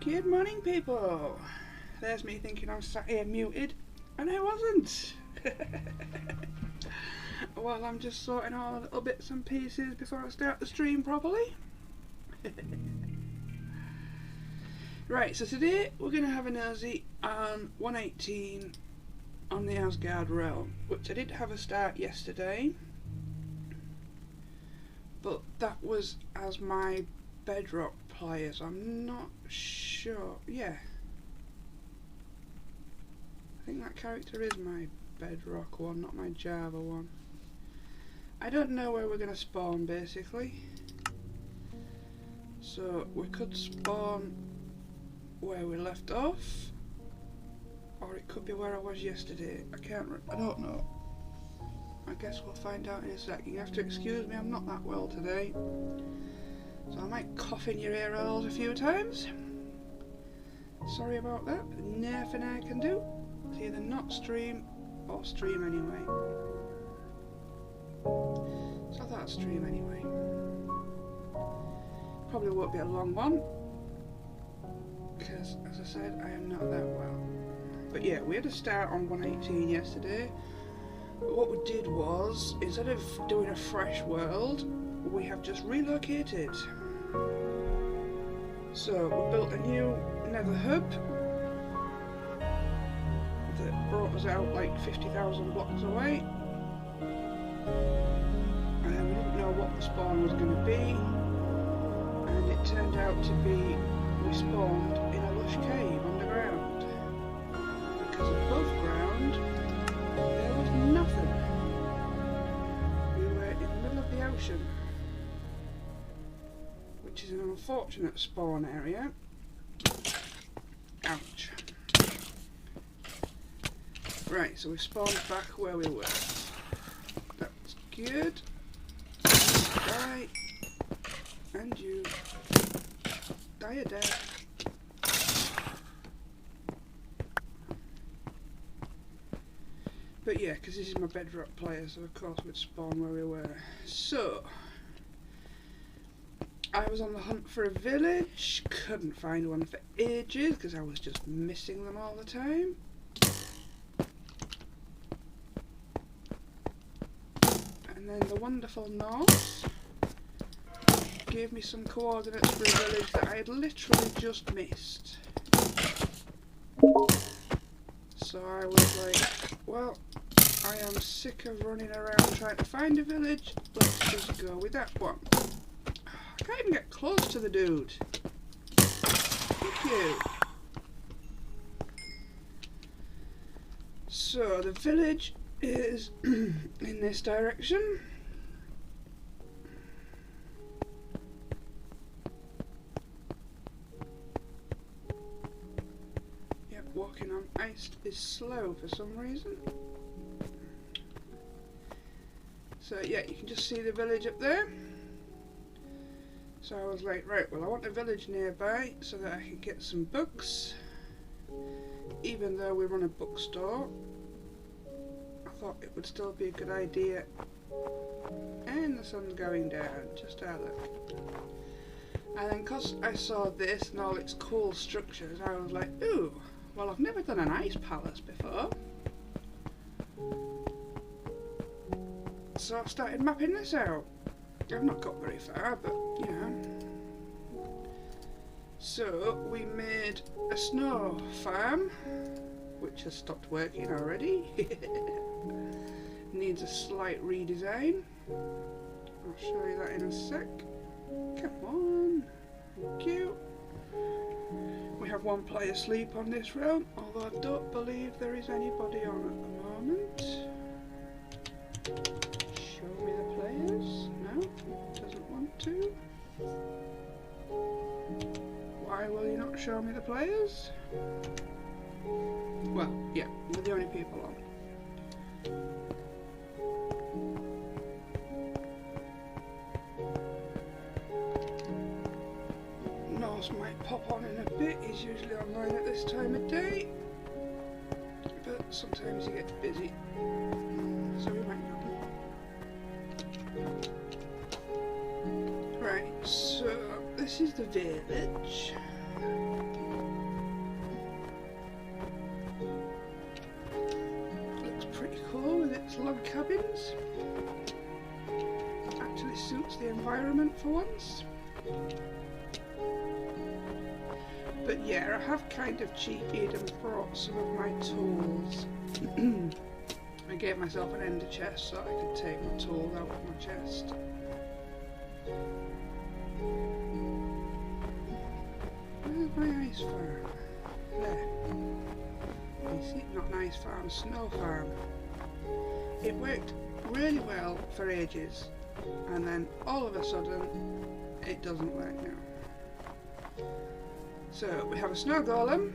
Good morning, people. There's me thinking I'm sat here muted, and I wasn't. Well, I'm just sorting all the little bits and pieces before I start the stream properly. Right, so today we're going to have a nosy on 118 on the Asgard realm, which I did have a start yesterday, but that was as my bedrock players. I'm not sure. Yeah, I think that character is my bedrock one, not my Java one. I don't know where we're going to spawn basically, so we could spawn where we left off, or it could be where I was yesterday. I don't know. I guess we'll find out in a sec. You have to excuse me, I'm not that well today, so I might cough in your ear holes a few times. Sorry about that, but nothing I can do. It's either not stream or stream anyway. So I thought I'd stream anyway. Probably won't be a long one, because as I said, I am not that well. But yeah, we had a start on 118 yesterday. But what we did was, instead of doing a fresh world, we have just relocated. So we built a new nether hub that brought us out like 50,000 blocks away. And we didn't know what the spawn was going to be, and it turned out to be we spawned in a lush cave underground, because above ground there was nothing. We were in the middle of the ocean, which is an unfortunate spawn area. Ouch. Right, so we spawned back where we were. That's good. Die. And you. Die a death. But yeah, because this is my bedrock player, so of course we'd spawn where we were. So I was on the hunt for a village, couldn't find one for ages because I was just missing them all the time. And then the wonderful Norse gave me some coordinates for a village that I had literally just missed. So I was like, well, I am sick of running around trying to find a village, let's just go with that one. I can't even get close to the dude. Thank you. So the village is in this direction. Yep, walking on ice is slow for some reason. So yeah, you can just see the village up there. So I was like, right, well I want a village nearby so that I can get some books. Even though we run a bookstore, I thought it would still be a good idea. And the sun's going down, just how look. And then because I saw this and all its cool structures, I was like, ooh, well I've never done an ice palace before. So I started mapping this out. I've not got very far, but you know. So we made a snow farm, which has stopped working already. Needs a slight redesign. I'll show you that in a sec. Come on. Thank you. We have one player asleep on this realm, although I don't believe there is anybody on at the moment. Show me the players. No, doesn't want to. Why will you not show me the players? Well, yeah, we're the only people on. Norse might pop on in a bit, he's usually online at this time of day, but sometimes he gets busy, so he might not. Right, so this is the village. nice log cabins. Actually suits the environment for once. But yeah, I have kind of cheated and brought some of my tools. I gave myself an ender chest so I could take my tools out of my chest. Where's my ice farm? There. You see, not an ice farm, snow farm. It worked really well for ages, and then all of a sudden it doesn't work now. So we have a snow golem.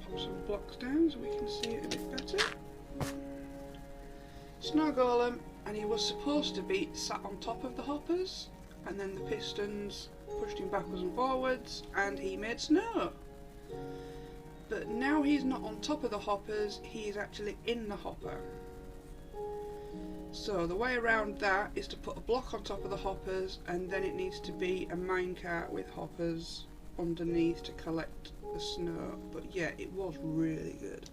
Pop some blocks down so we can see it a bit better. Snow golem, and he was supposed to be sat on top of the hoppers, and then the pistons pushed him backwards and forwards, and he made snow. But now he's not on top of the hoppers, he is actually in the hopper. So the way around that is to put a block on top of the hoppers, and then it needs to be a minecart with hoppers underneath to collect the snow. But yeah, it was really good.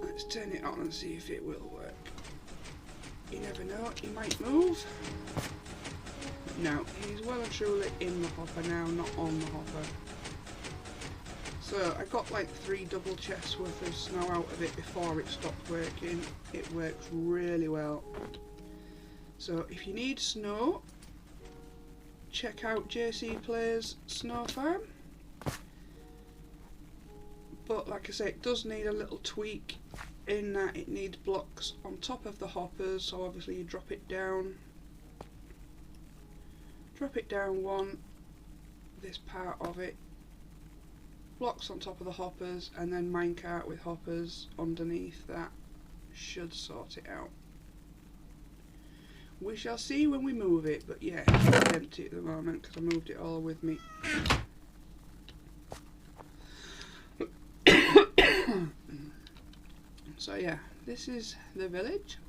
Let's turn it on and see if it will work. You never know, he might move. No, he's well and truly in the hopper now, not on the hopper. So I got like 3 double chests worth of snow out of it before it stopped working. It works really well. So if you need snow, check out JC Plays Snow Farm. But like I say, it does need a little tweak in that it needs blocks on top of the hoppers, so obviously you drop it down one, this part of it, blocks on top of the hoppers, and then minecart with hoppers underneath. That should sort it out. We shall see when we move it, but yeah, it's empty at the moment because I moved it all with me. So yeah, this is the village.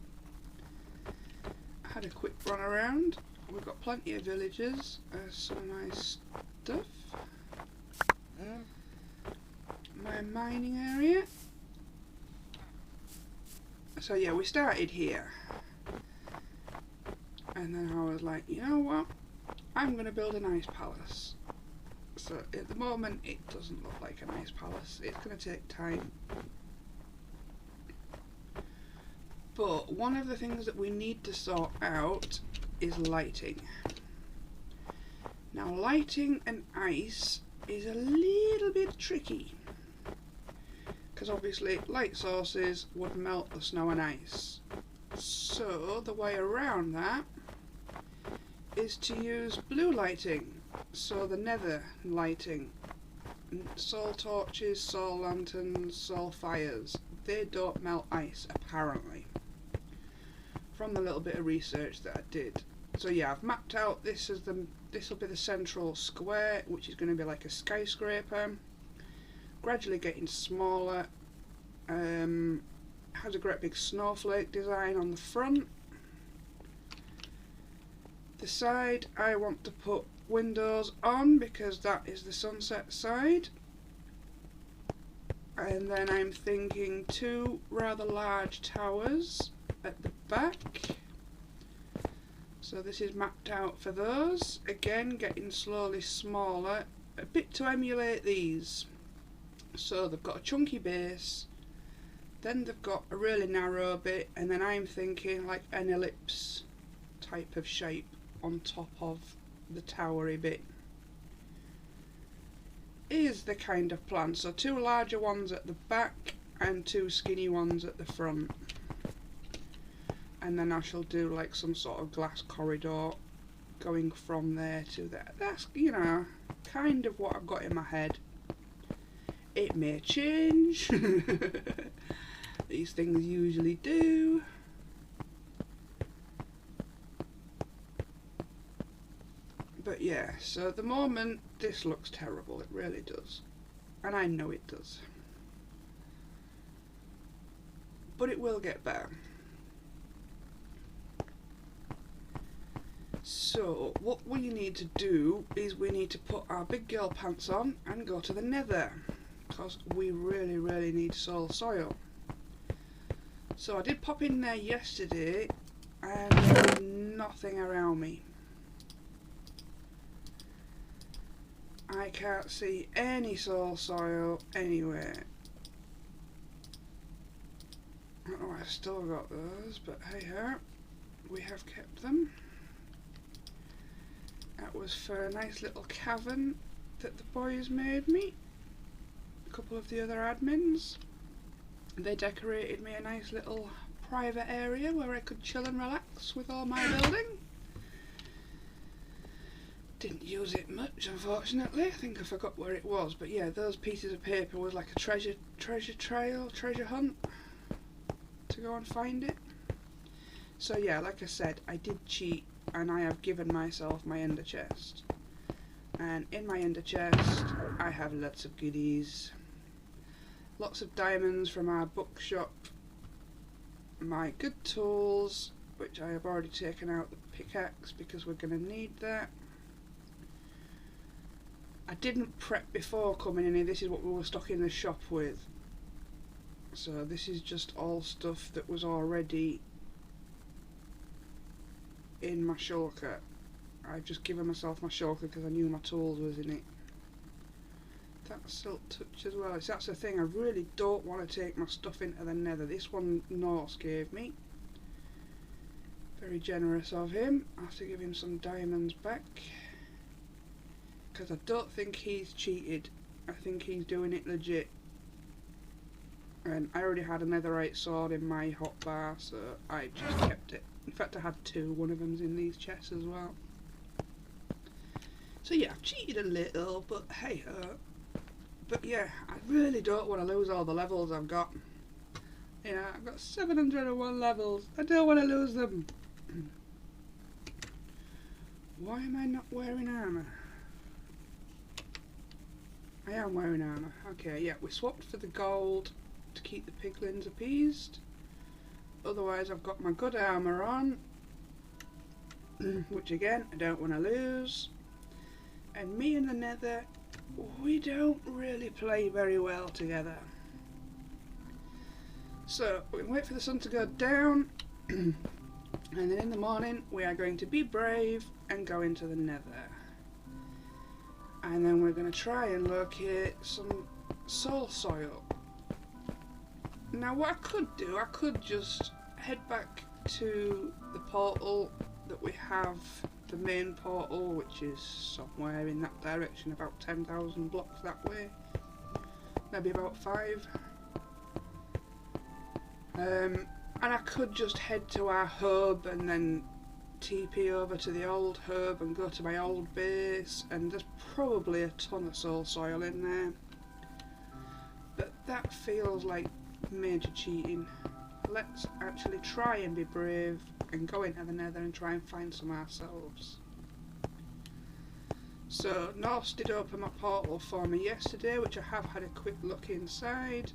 I had a quick run around. We've got plenty of villagers, some nice stuff. My mining area. So yeah, we started here. And then I was like, you know what? I'm going to build a nice palace. So at the moment it doesn't look like a nice palace. It's going to take time. But one of the things that we need to sort out is lighting. Now lighting and ice is a little bit tricky, because obviously light sources would melt the snow and ice. So the way around that is to use blue lighting, so the nether lighting. Soul torches, soul lanterns, soul fires, they don't melt ice apparently, from the little bit of research that I did. So yeah, I've mapped out this will be the central square, which is going to be like a skyscraper, gradually getting smaller. Has a great big snowflake design on the front. The side I want to put windows on because that is the sunset side. And then I'm thinking 2 rather large towers at the back. So this is mapped out for those. Again, getting slowly smaller, a bit to emulate these. So they've got a chunky base, then they've got a really narrow bit, and then I'm thinking like an ellipse type of shape on top of the towery bit is the kind of plan. So 2 larger ones at the back and 2 skinny ones at the front. And then I shall do like some sort of glass corridor going from there to there. That's, you know, kind of what I've got in my head. It may change. These things usually do. But yeah, so at the moment this looks terrible, it really does. And I know it does. But it will get better. So what we need to do is we need to put our big girl pants on and go to the nether, because we really need soul soil. So I did pop in there yesterday and there was nothing around me. I can't see any soul soil anywhere. I don't know why I've still got those, but hey ho, we have kept them. That was for a nice little cavern that the boys made me. A couple of the other admins. They decorated me a nice little private area where I could chill and relax with all my building. Didn't use it much, unfortunately. I think I forgot where it was, but yeah, those pieces of paper was like a treasure hunt to go and find it. So yeah, like I said, I did cheat and I have given myself my ender chest. And in my ender chest, I have lots of goodies. Lots of diamonds from our bookshop. My good tools, which I have already taken out the pickaxe because we're going to need that. I didn't prep before coming in here, this is what we were stocking the shop with. So this is just all stuff that was already in my shulker. I've just given myself my shulker because I knew my tools was in it. That's silk touch as well. That's the thing, I really don't want to take my stuff into the nether. This one Norse gave me. Very generous of him. I have to give him some diamonds back. Because I don't think he's cheated. I think he's doing it legit. And I already had a netherite sword in my hotbar, so I just kept it. In fact, I had two. One of them's in these chests as well. So yeah, I've cheated a little, but hey, but yeah, I really don't want to lose all the levels I've got. You know, I've got 701 levels. I don't want to lose them. Why am I not wearing armour? I am wearing armour. Okay, yeah, we swapped for the gold to keep the piglins appeased. Otherwise I've got my good armour on, which again I don't want to lose. And me and the nether, we don't really play very well together. So we can wait for the sun to go down and then in the morning we are going to be brave and go into the nether. And then we're going to try and locate some soul soil. Now what I could do, I could just head back to the portal that we have, the main portal, which is somewhere in that direction, about 10,000 blocks that way. Maybe about 5. And I could just head to our hub and then TP over to the old hub and go to my old base, and there's probably a ton of soul soil in there. But that feels like major cheating. Let's actually try and be brave and go into the nether and try and find some ourselves. So Norse did open my portal for me yesterday, which I have had a quick look inside,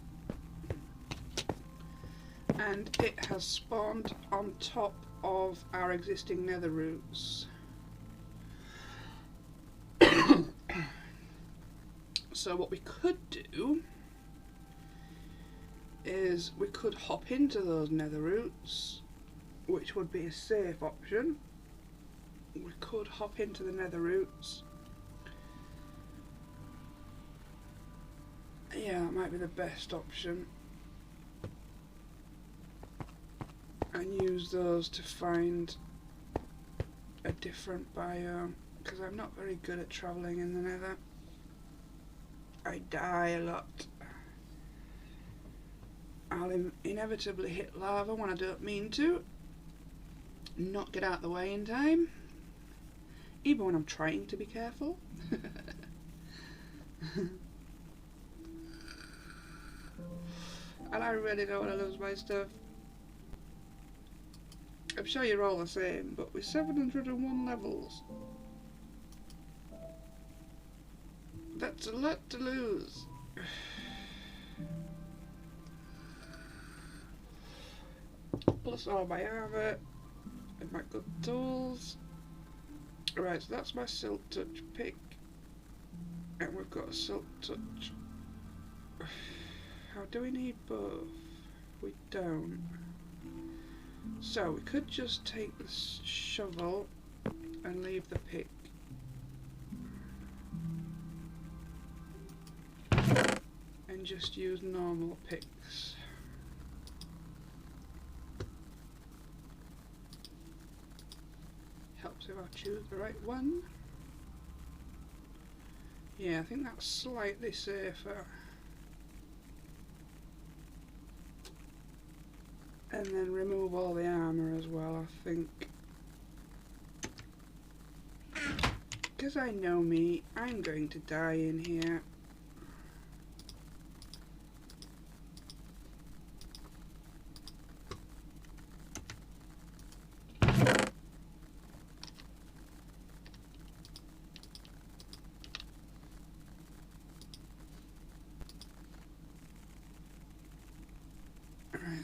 and it has spawned on top of our existing nether roots. So what we could do is we could hop into those nether roots, which would be a safe option. We could hop into the nether roots. Yeah, that might be the best option. And use those to find a different biome, because I'm not very good at travelling in the nether. I die a lot. I'll inevitably hit lava when I don't mean to, not get out of the way in time, even when I'm trying to be careful. And I really don't want to lose my stuff. I'm sure you're all the same, but with 701 levels, that's a lot to lose. Plus all my armour and my good tools. Right, so that's my silk touch pick, and we've got a silk touch. How do we need both? We don't. So we could just take the shovel and leave the pick. And just use normal picks. Helps if I choose the right one. Yeah, I think that's slightly safer. And then remove all the armour as well, I think. Because I know me, I'm going to die in here.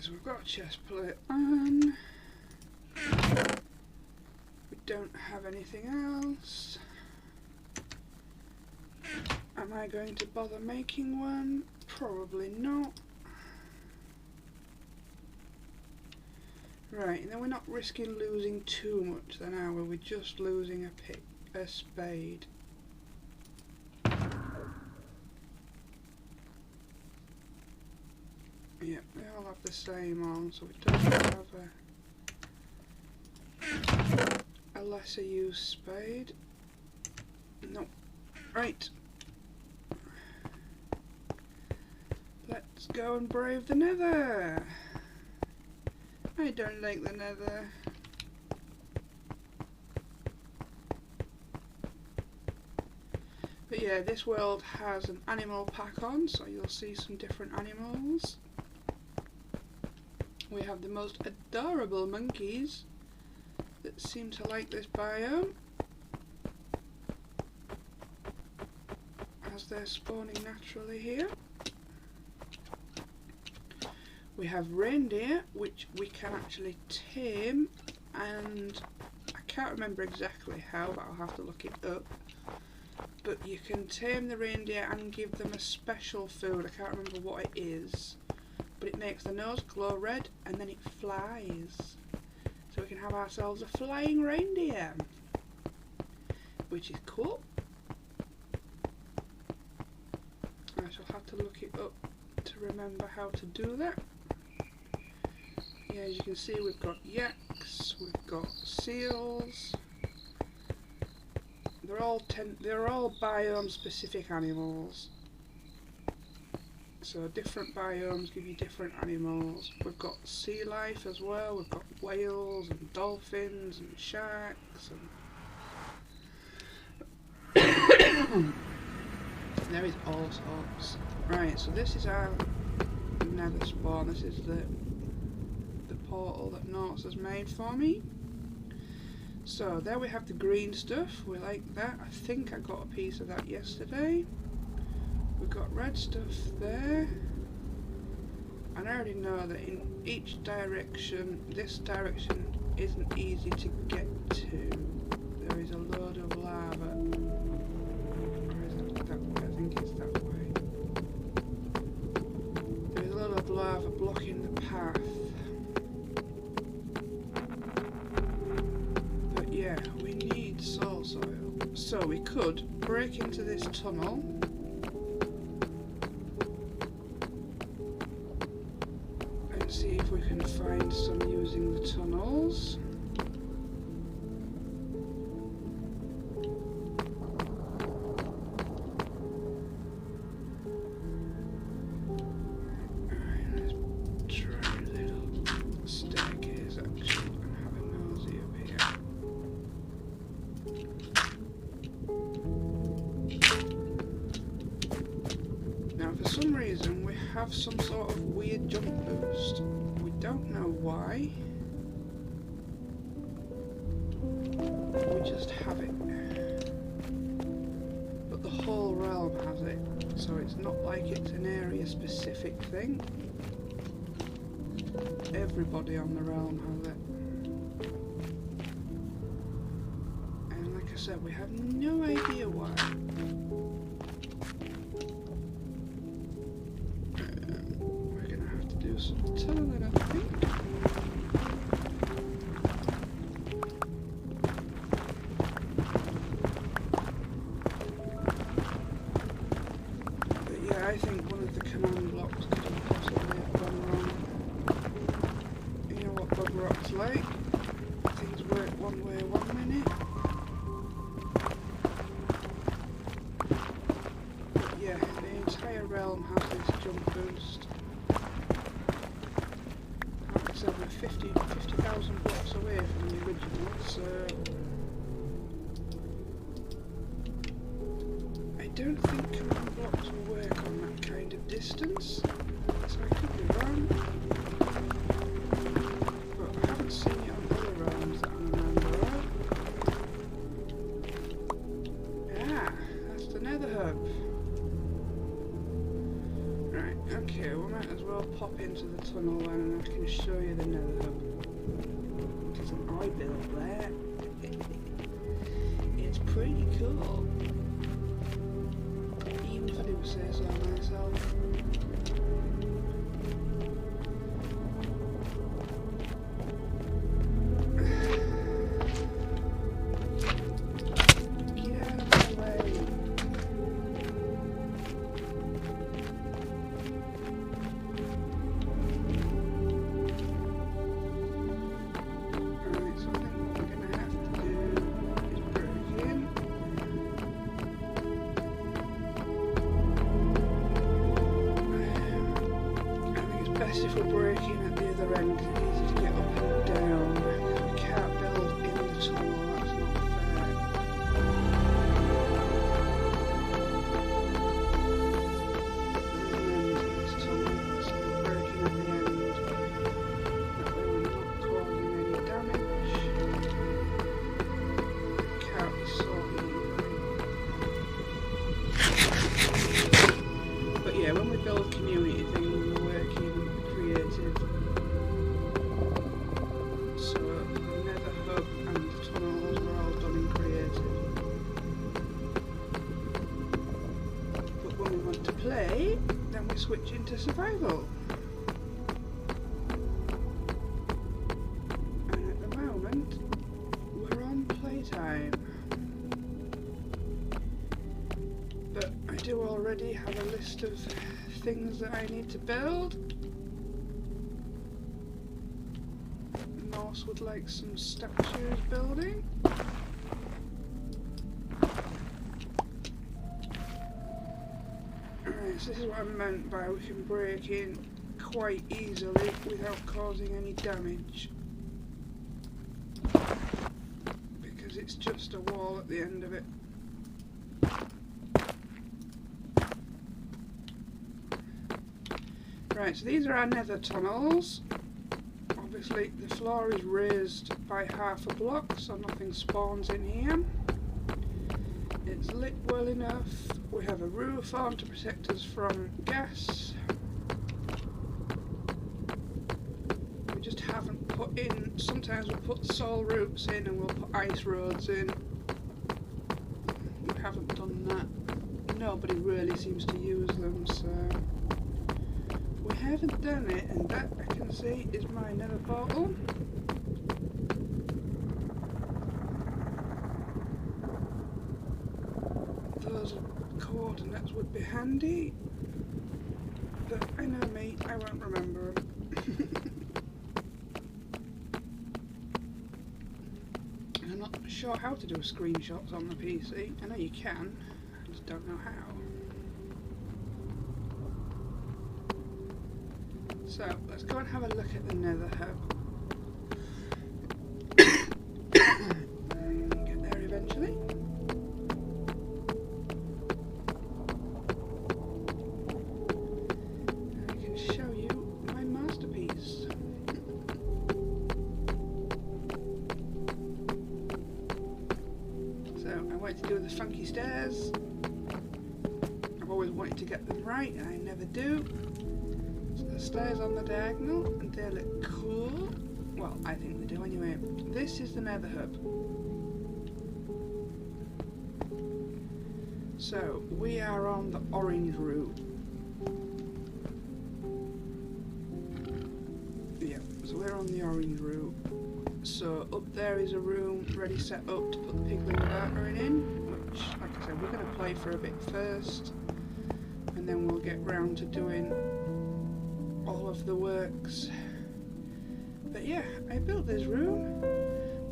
So we've got a chest plate on. We don't have anything else. Am I going to bother making one? Probably not. Right, and then we're not risking losing too much then, are we? We're just losing a spade. Yep, they all have the same on, so we don't have a lesser used spade. Nope. Right. Let's go and brave the nether. I don't like the nether. But yeah, this world has an animal pack on, so you'll see some different animals. We have the most adorable monkeys that seem to like this biome, as they're spawning naturally here. We have reindeer, which we can actually tame, and I can't remember exactly how, but I'll have to look it up. But you can tame the reindeer and give them a special food, I can't remember what it is. But it makes the nose glow red and then it flies. So we can have ourselves a flying reindeer, which is cool. I shall have to look it up to remember how to do that. Yeah, as you can see, we've got yaks, we've got seals. They're all biome specific animals. So different biomes give you different animals. We've got sea life as well. We've got whales and dolphins and sharks and there is all sorts. Right, so this is our nether spawn. This is the portal that Notes has made for me. So there we have the green stuff. We like that. I think I got a piece of that yesterday. We've got red stuff there, and I already know that in each direction, this direction isn't easy to get to. There is a load of lava. Or is it that way? I think it's that way. There is a lot of lava blocking the path. But yeah, we need soul soil. So we could break into this tunnel. See if we can find some using the tunnels. Alright, let's try a little staircase actually and have a nosy up here. Now for some reason we have some sort of weird jump boost. We don't know why. We just have it. But the whole realm has it. So it's not like it's an area specific thing. Everybody on the realm has it. And like I said, we have no idea why. Some tunneling, I think. bedrock's like. Things work one way 1 minute. But yeah, the entire realm has this jump boost. Like I said, we're 50,000 blocks away from the original, so I don't think command blocks will work on that kind of distance. So I could be wrong. But I haven't seen it on other realms that I remember of. Ah, that's the nether hub. Right, okay, we might as well pop into the tunnel then and I can show you the nether hub. Because I built that. It's pretty cool. Even if I do say so myself. If we're breaking at the other end, it's easy to get up and down. We can't build in the tunnel, that's not fair. And this tunnel, so we're breaking at the end. That way we're not causing any damage. It can't be so easy. But yeah, when we build community things, we're working creative. So the nether hub and the tunnels were all done in creative. But when we want to play, then we switch into survival. And at the moment, we're on playtime. But I do already have a list of things that I need to build. Would like some statues building. Alright, so this is what I meant by we can break in quite easily without causing any damage. Because it's just a wall at the end of it. Right, so these are our nether tunnels. Obviously the floor is raised by half a block, so nothing spawns in here. It's lit well enough. We have a roof on to protect us from gas. We just haven't put in, sometimes we'll put soul roofs in and we'll put ice roads in. We haven't done that. Nobody really seems to use them, so we haven't done it, and that I can see is my nether portal. Those coordinates would be handy, but I know me, I won't remember them. I'm not sure how to do screenshots on the PC. I know you can, I just don't know how. So, let's go and have a look at the nether hub. Get there eventually. And I can show you my masterpiece. So, I wanted to do the funky stairs. I've always wanted to get them right, and I never do. The stairs on the diagonal, and they look cool. Well, I think they do anyway. This is the nether hub. So, we are on the orange route. Yeah, so we're on the orange route. So, up there is a room ready set up to put the piglin bartering in, which, like I said, we're going to play for a bit first, and then we'll get round to doing all of the works But yeah, I built this room.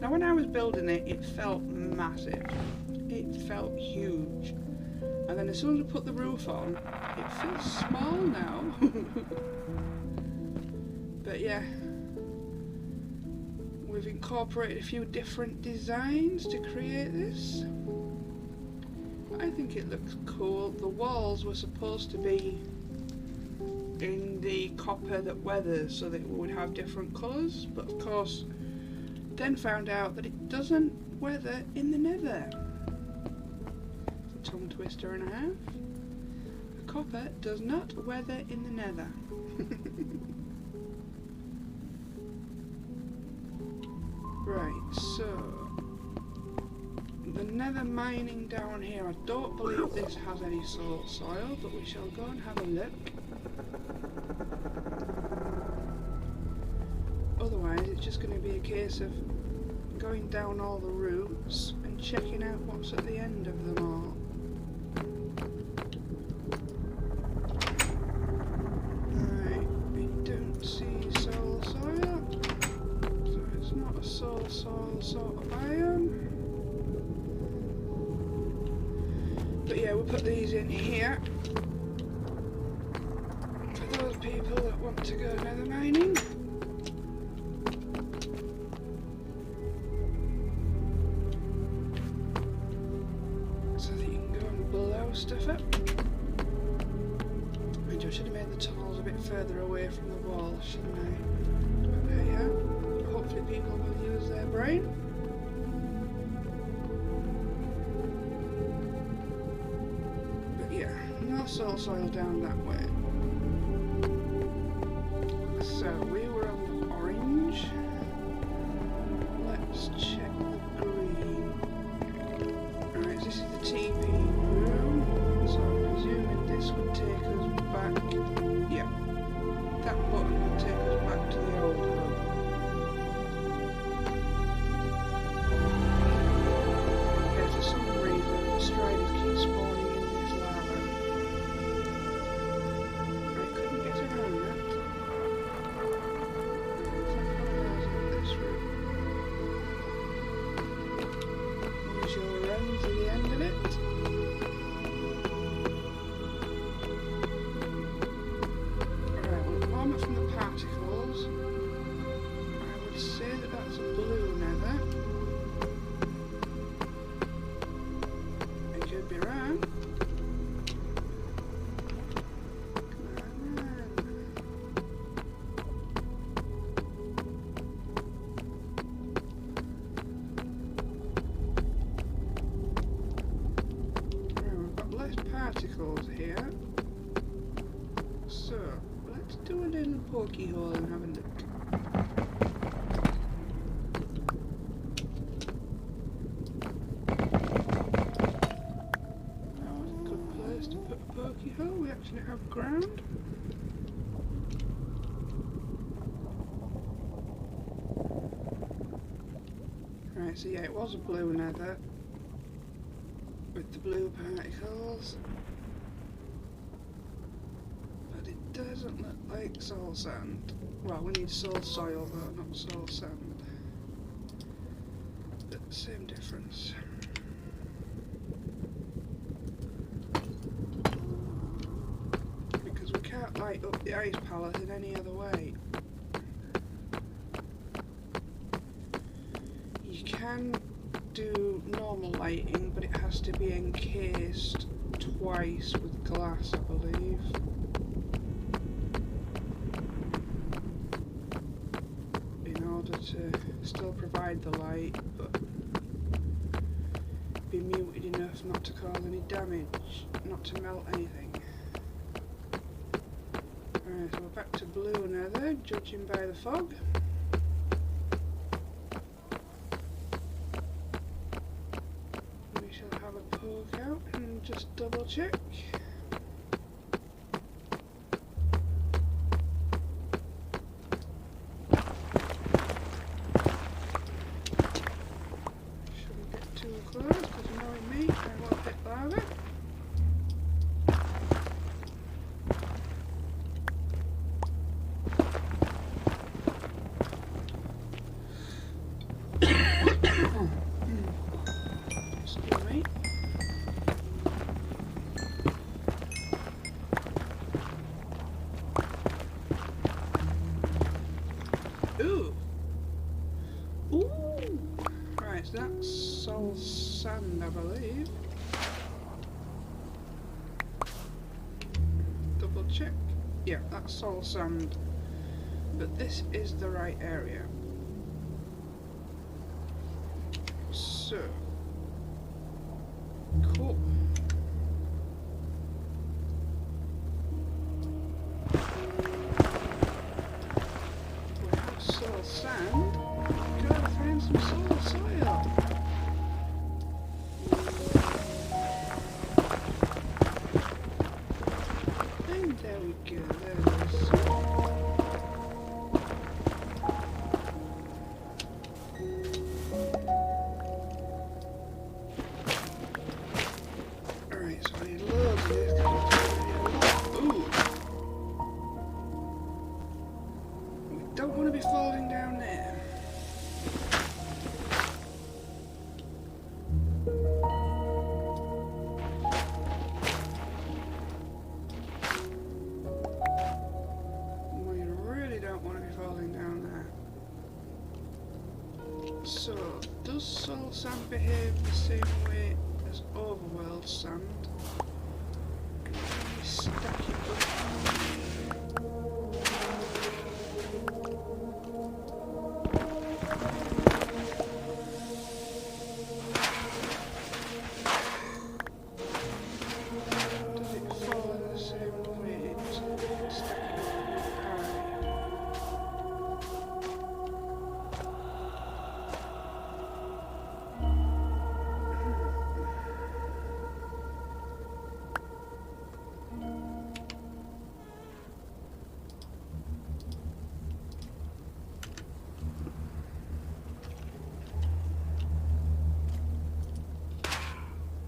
Now when I was building it, it felt massive. It felt huge. And then as soon as I put the roof on, it feels small now. But yeah, we've incorporated a few different designs to create this. I think it looks cool. The walls were supposed to be in the copper that weathers so that it would have different colours, but of course then found out that it doesn't weather in the nether. It's a tongue twister and a half. The copper does not weather in the nether. Right, so the nether mining down here, I don't believe this has any soil, but we shall go and have a look. Otherwise it's just going to be a case of going down all the routes and checking out what's at the end of them all. Right, I don't see soil, so it's not a soil sort of biome. But yeah, we'll put these in here for those people that want to go nether mining. So that you can go and blow stuff up. And I should have made the tunnels a bit further away from the wall, shouldn't I? But there you are. Hopefully people will use their brain. Soil down that way. So we were on the orange. Let's check the green. Alright, this is the TV room. So I'm presuming this would take us back. Yeah, that button would take us back to the old hub. Yeah, for some reason the striders keep spawning. Particles here. So let's do a little pokey hole and have a look. That was a good place to put a pokey hole. We actually have ground. Right, so yeah, it was a blue nether with the blue particles, but it doesn't look like soul sand. Well, we need soul soil though, not soul sand. But same difference. Because we can't light up the ice palette in any other way. You can do normal lighting, but it has to be encased twice with glass, I believe. In order to still provide the light, but be muted enough not to cause any damage, not to melt anything. Alright, so we're back to blue nether, judging by the fog. Poke out and just double check. Shouldn't get too close because knowing me, I won't hit lava. Ooh! Ooh! Right, so that's soul sand, I believe. Double check. Yeah, that's soul sand. But this is the right area. So, cool. We have soul sand. Gotta find some soul soil. And there we go. There it is. Alright, so I need loads of this. Ooh! We don't want to be falling down there. We really don't want to be falling down there. So, does soul sand behave the same way as overworld sand? Stack it up. Does it fall in the same way? Just stack it up high.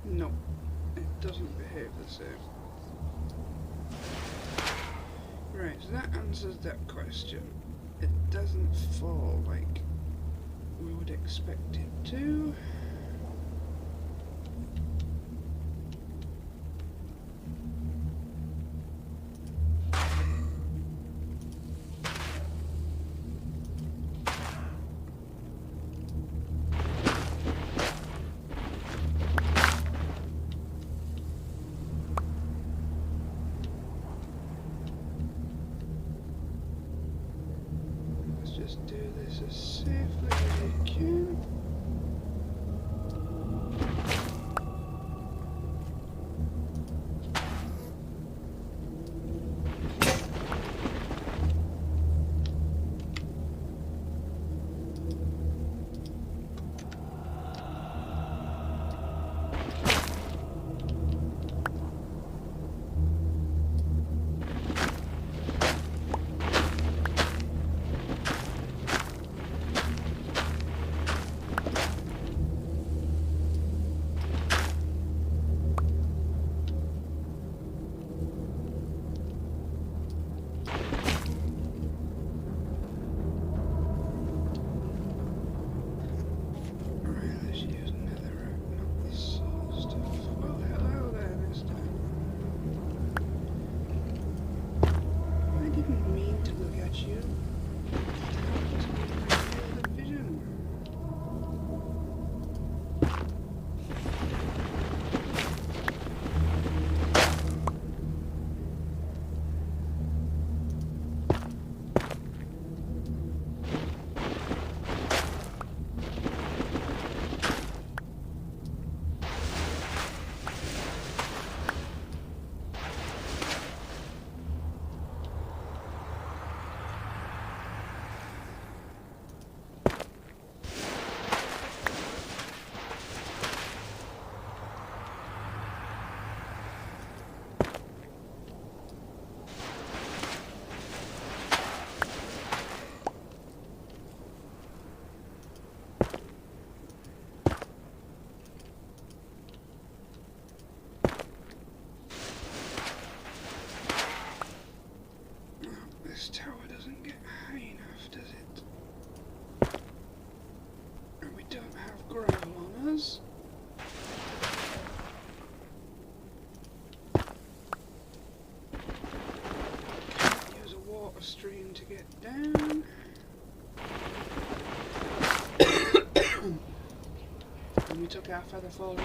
No, it doesn't behave the same. Right, so that answers that question. It doesn't fall like we would expect it to. Just do this as safely as we can. we took our feather falling.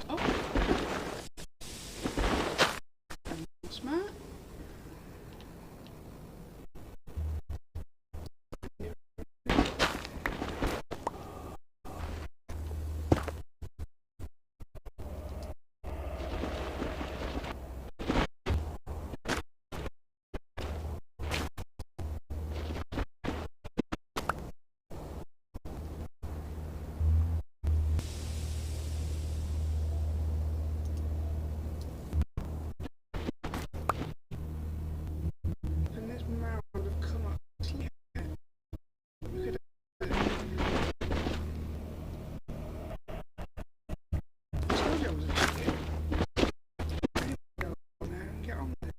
Oh! Smart. And this mound would have come up. We could have told you I was a chicken. Go on there and get on with it.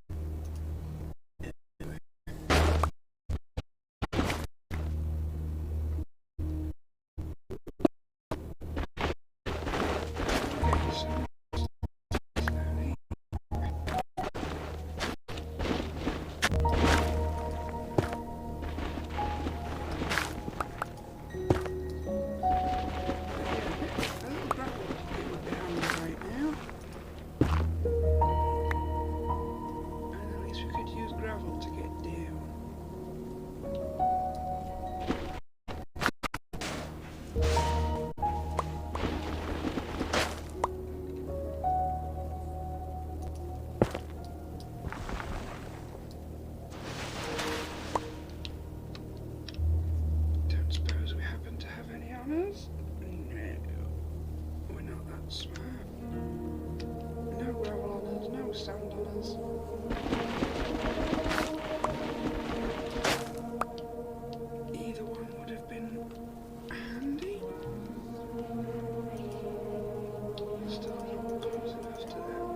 Sand on us. Either one would have been handy. Still not close enough to them.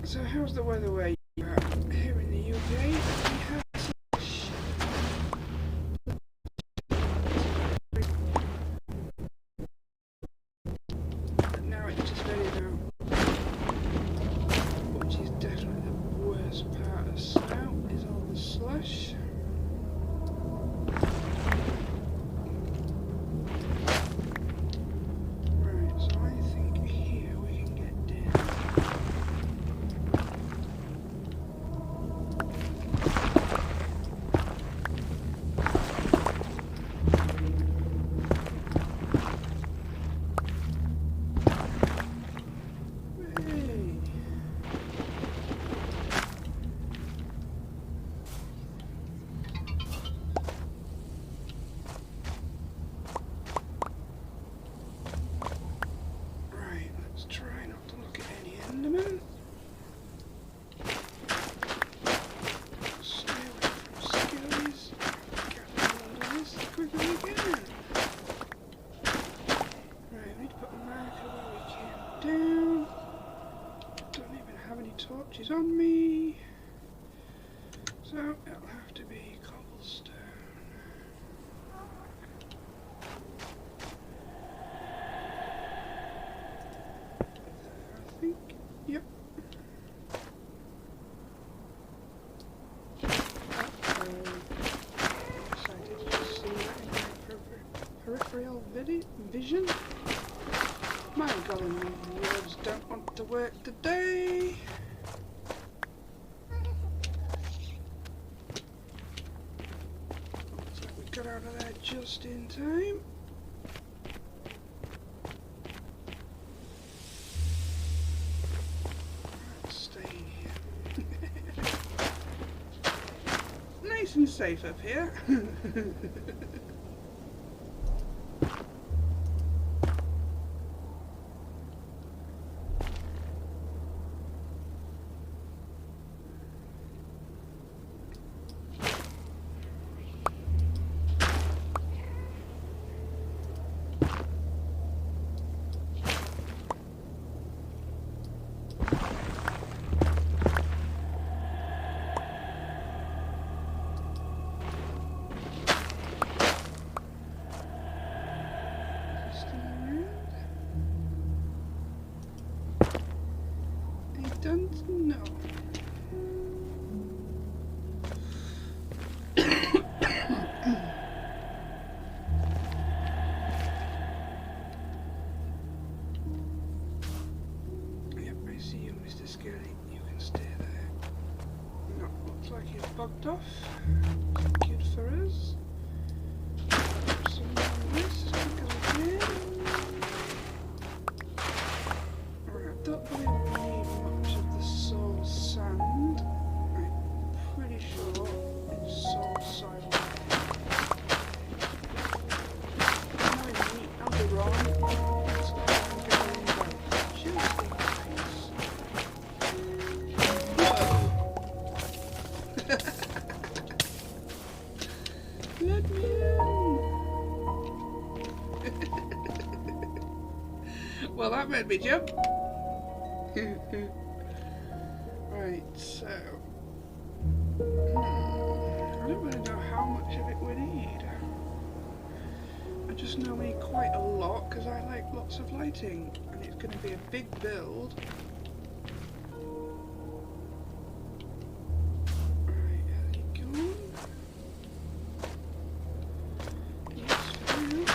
So how's the weather where you are? Here in the UK, we have slush. But now it's just ready now, which is definitely the worst part of snow, is all the slush. Right, so I think here we can get down. Torches on me, so it'll have to be cobblestone. I think, yep. Excited to see that in my peripheral vision. My golden words don't want to work today. Just in time. Stay here. Nice and safe up here. Don't know. Yep, I see you, Mr. Skelly. You can stay there. No, looks like you've bugged off. Good for us. Some more this, go here. Alright, I don't believe we need much of the soul sand. I'm pretty sure it's soul soil. I'll be wrong. Let's go and get in both. Just in case. Let me in! Well, that made me jump. Right, so I don't really know how much of it we need. I just know we need quite a lot because I like lots of lighting and it's going to be a big build. Right, there you go. Yes, fine.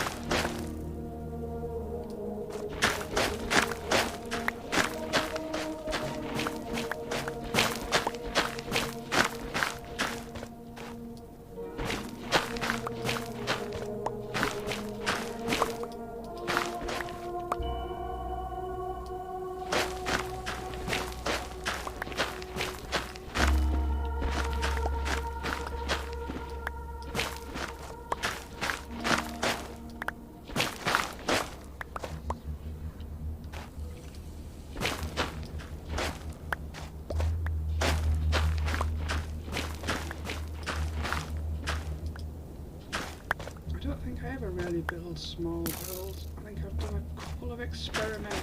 I don't think I ever really build small builds. I think I've done a couple of experimental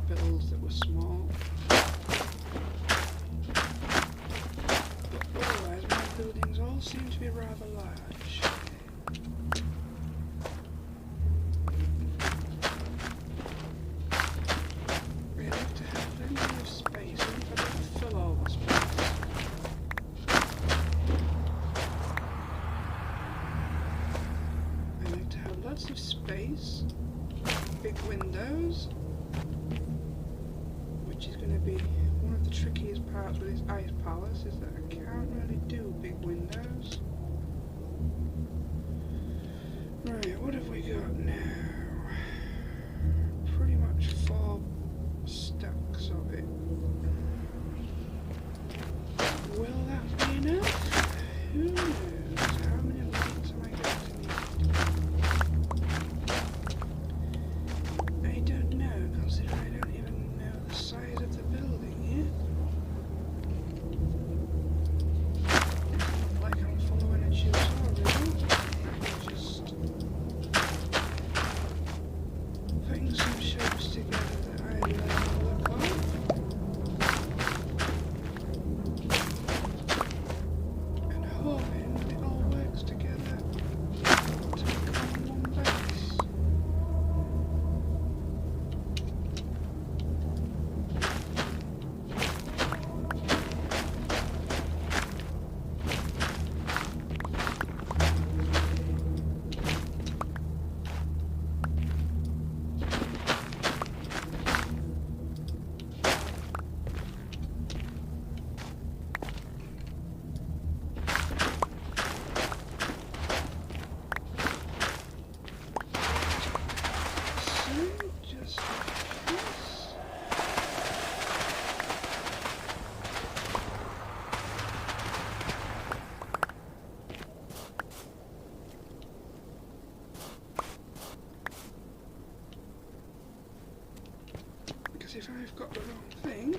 builds that were small. But otherwise my buildings all seem to be rather large. We have to have plenty of space. I think I don't fill all the space. Lots of space, big windows, which is going to be one of the trickiest parts with this ice palace, is that I can't really do big windows. Right, what have we got now? Pretty much 4 stacks of it. Will that be enough? Who knows? How many lights am I going to need? Considering I don't even know the size of the building yet. Like I'm following a tutorial. I'm just putting some shapes together that Because if I've got the wrong thing,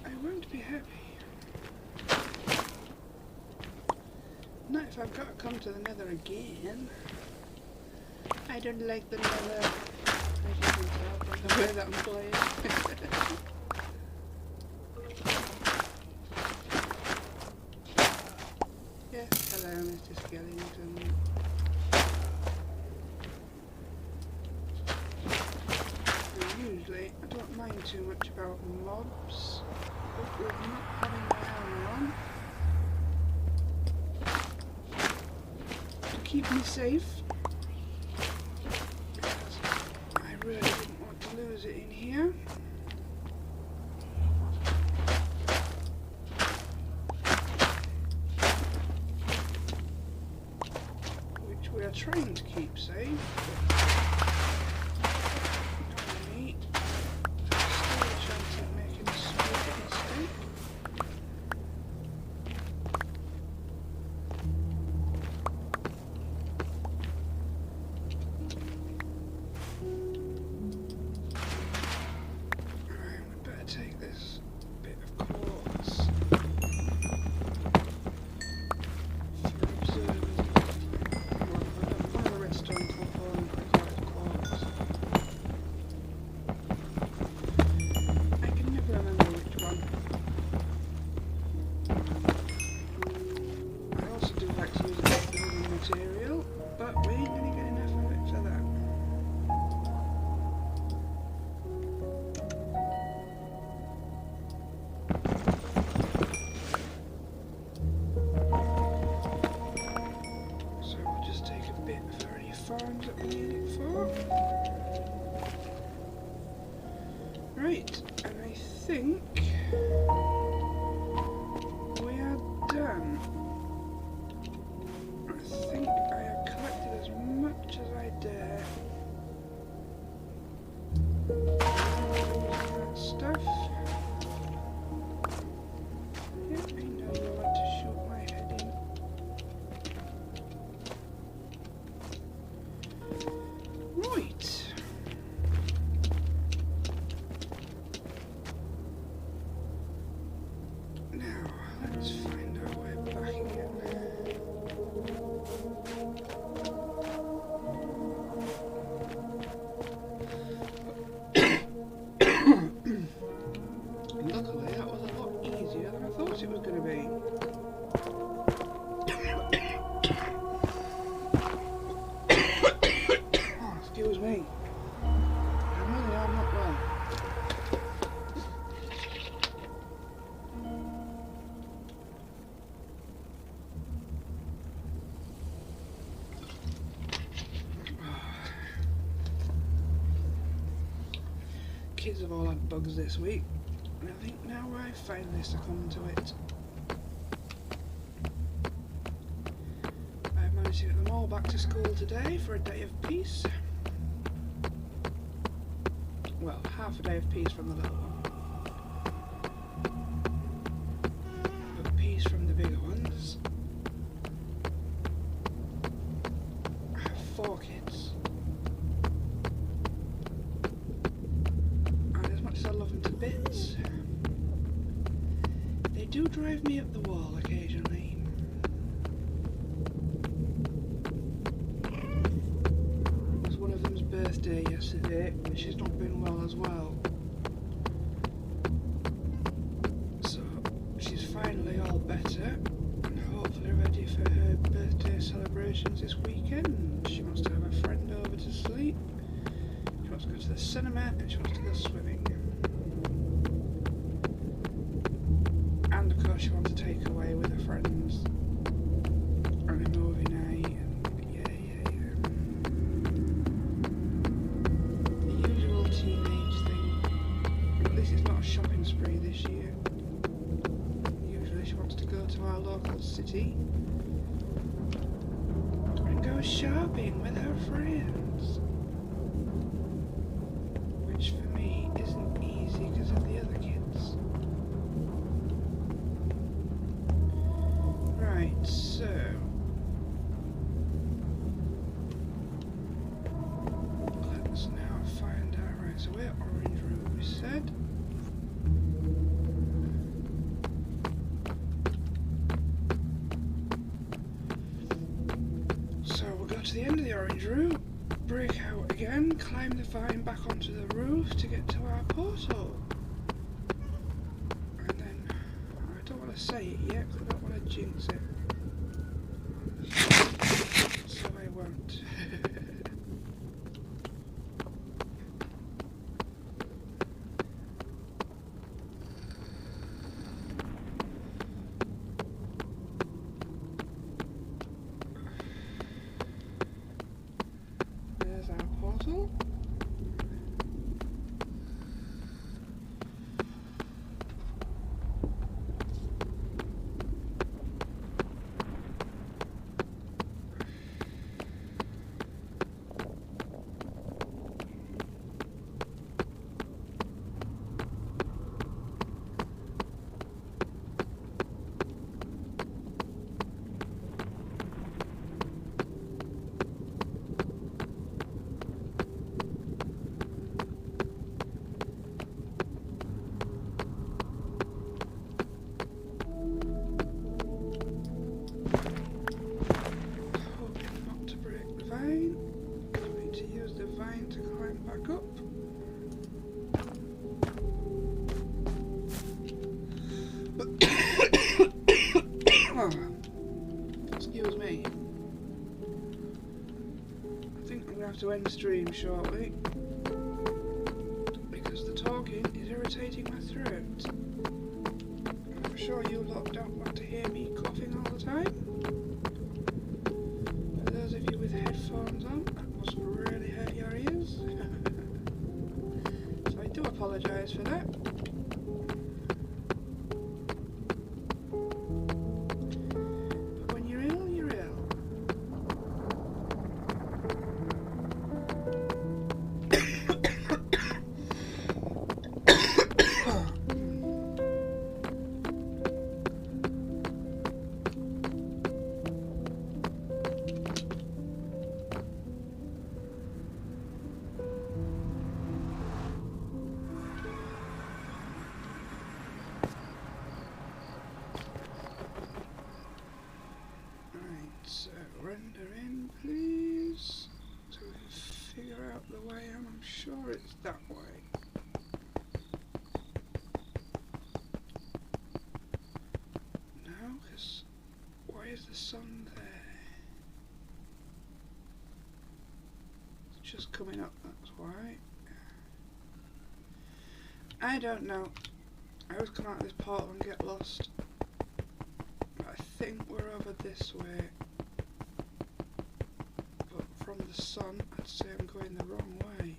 I won't be happy. Not if I've got to come to the nether again. I don't like the nether, as you can tell from the way that I'm playing. Yes, hello Mr. Skellington. Usually, I don't mind too much about mobs, but with not having my armor on, to keep me safe, because I really didn't want to lose it in here. Which we are trying to keep safe. Right, and I think we are done. I think I have collected as much as I dare. That stuff. Yeah, I know you want to shoot my head in. Right. Let's find our way back again. Luckily, that was a lot easier than I thought it was going to be. Oh, excuse me. I really am not well. Kids have all had bugs this week, and I think now I finally succumb to it. I've managed to get them all back to school today for a day of peace. Well, half a day of peace from the little one, but peace from the bigger ones. I have 4 kids. I love them to bits. They do drive me up the wall occasionally. It was one of them's birthday yesterday, and she's not been well as well. So she's finally all better, and hopefully ready for her birthday celebrations this weekend. She wants to have a friend over to sleep. She wants to go to the cinema, and she wants to go swimming. And of course she wants to take her away with her friends on a movie night, and yeah. The usual teenage thing. At least it's not a shopping spree this year. Usually she wants to go to our local city and go shopping with her friends. Which for me isn't easy because of the other kids. Right, so let's now find out. Right, so way. Orange room, we said. So we'll go to the end of the orange room, break out again, climb the vine back onto the roof to get to our portal. And then, I don't want to say it yet because I don't want to jinx it. So I won't. There's our portal. Back up. Excuse me. I think I'm going to have to end stream shortly because the talking is irritating my throat. I'm sure you lot don't want to hear me coughing all the time. For those of you with headphones on, that must really hurt your ears. So I do apologise for that. But when you're ill, you're ill. So render in, please, so we can figure out the way. I'm sure it's that way. No, because why is the sun there? It's just coming up, that's why. I don't know. I always come out of this portal and get lost. But I think we're over this way. From the sun, I'd say I'm going the wrong way.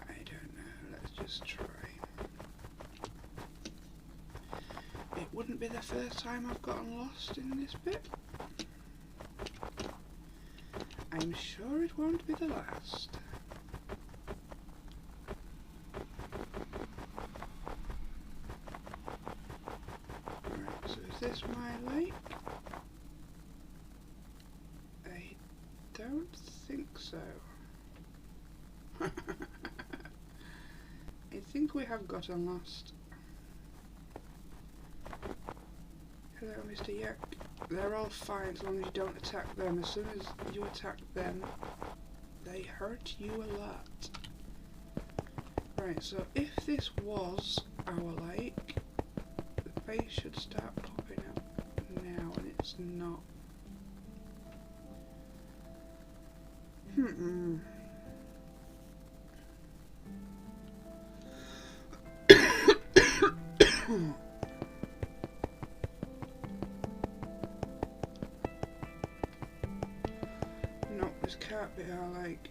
I don't know, let's just try. It wouldn't be the first time I've gotten lost in this bit. I'm sure it won't be the last. Is this my lake? I don't think so. I think we have gotten lost. Hello, Mr. Yak. They're all fine as long as you don't attack them. As soon as you attack them, they hurt you a lot. Right, so if this was our lake, the base should start popping up now, and it's not. No, this can't be our lake.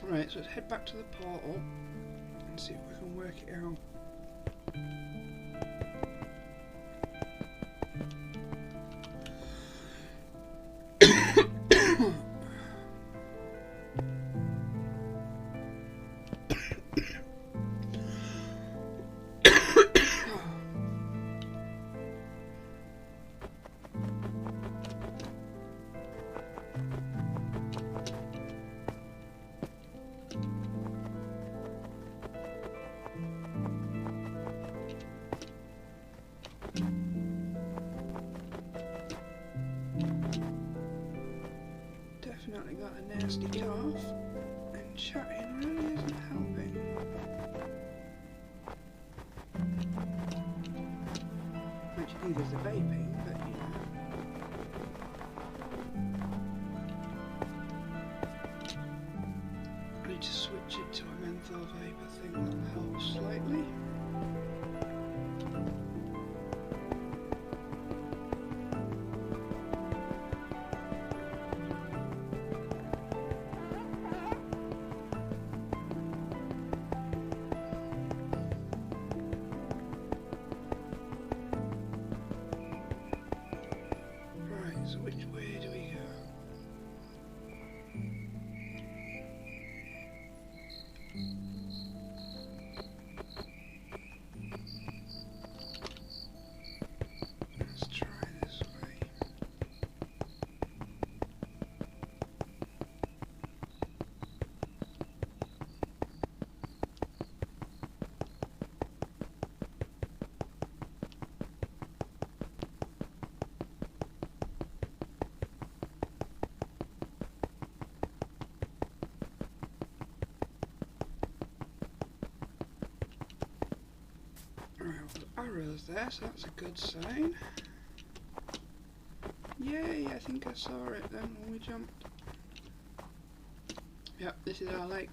Right, so let's head back to the portal and see if we can work it out. hinders the vaping, but you know. I need to switch it to a menthol vapor thing, that'll help slightly. So which way do we go? Let's try this way. Right, well, arrows there, so that's a good sign. Yay, I think I saw it then when we jumped. Yep, this is our lake.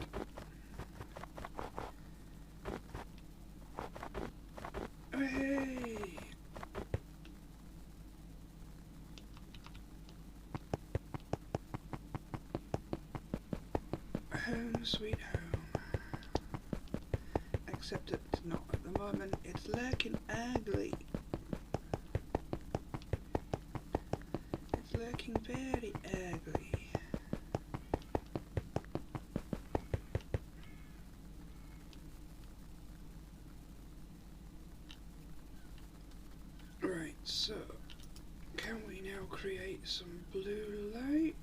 Hey! Home sweet home. Except it's not at the moment, it's looking ugly. It's looking very ugly. Right, so can we now create some blue light?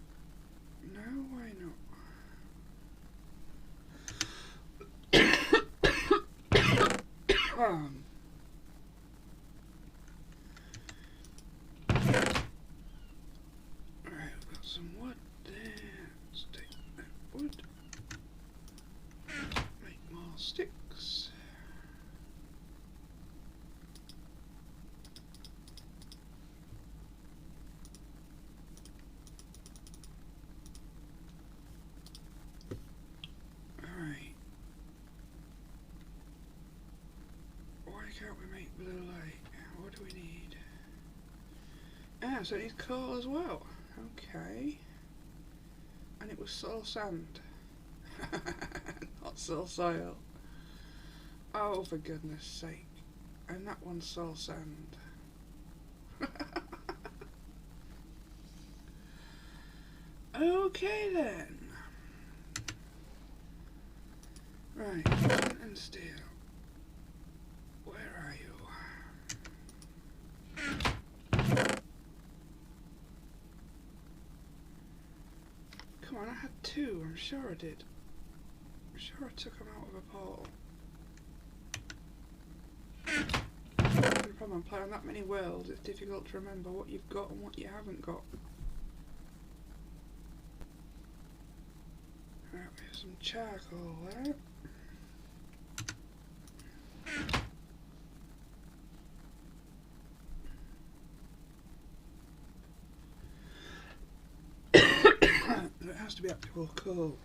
No, why not? Alright, we've got some wood there. Let's take that wood. Make more sticks. Alright. Why can't we make blue light? What do we need? Ah, so it needs coal as well. Okay. And it was soul sand. Not soul soil. Oh, for goodness sake. And that one's soul sand. Okay then. Right, flint and steel. Where are you? Come on, I had two, I'm sure I did. I'm sure I took them out of a portal. The problem, playing that many worlds, it's difficult to remember what you've got and what you haven't got. Right, we have some charcoal there. It has to be actual coal.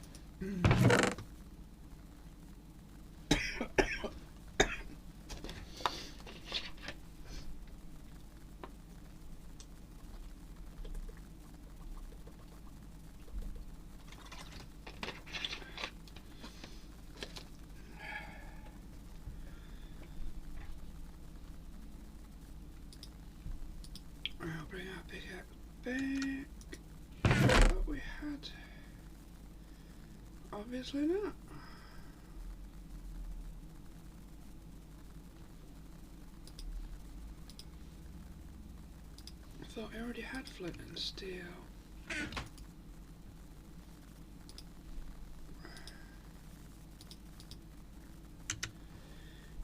I'll bring our pickaxe back. What we had. Obviously not. I thought I already had flint and steel.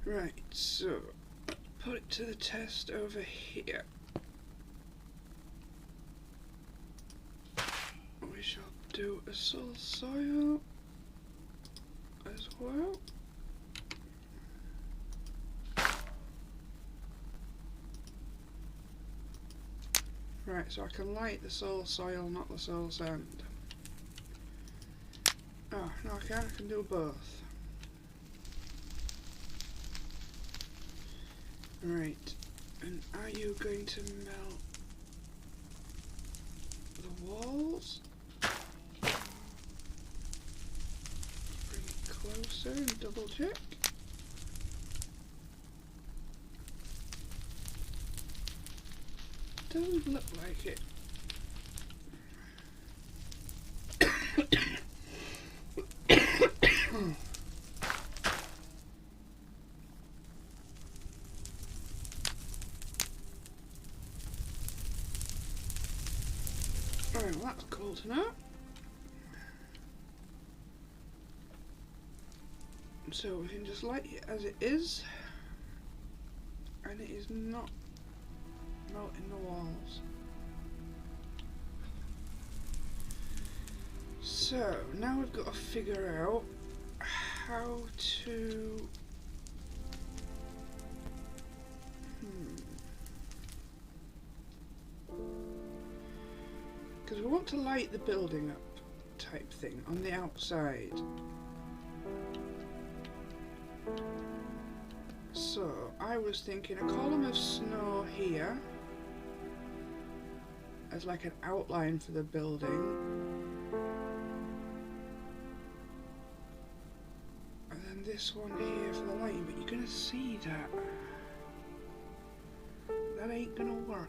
Right, so put it to the test over here. We shall do a soul soil as well. Right, so I can light the soul soil, not the soul sand. Oh, no I can't, I can do both. Right, and are you going to melt the walls? Bring it closer and double check. Doesn't look like it. Alright, well that's cool to know. So we can just light it as it is, and it is not melting the walls. So now we've got to figure out how to because we want to light the building up type thing on the outside. So I was thinking a column of snow here as like an outline for the building, and then this one here for the lighting, but you're gonna see that that ain't gonna work.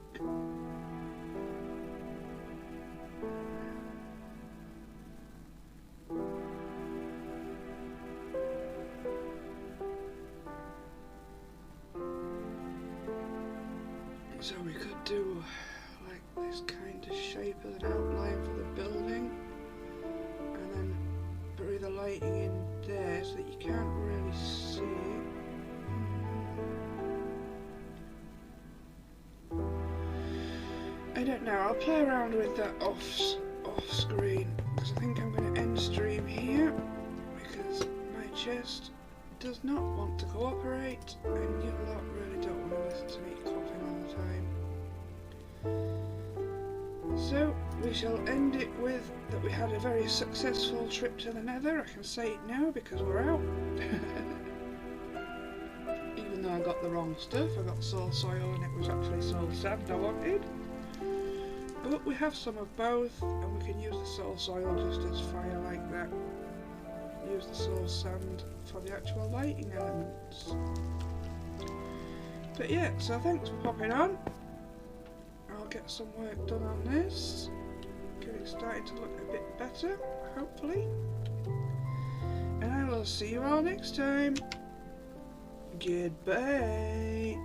So we could do like this kind of shape as an outline for the building, and then bury the lighting in there so that you can't really see. I don't know, I'll play around with that off screen, because I think I'm going to end stream here, because my chest does not want to cooperate, and you lot really don't want to listen to me coughing all the time. So we shall end it with that we had a very successful trip to the Nether. I can say it now because we're out. Even though I got the wrong stuff, I got soul soil and it was actually soul sand I wanted. But we have some of both, and we can use the soul soil just as fire like that. Use the soul sand for the actual lighting elements. But yeah, so thanks for popping on. I'll get some work done on this. Get it starting to look a bit better, hopefully. And I will see you all next time. Goodbye.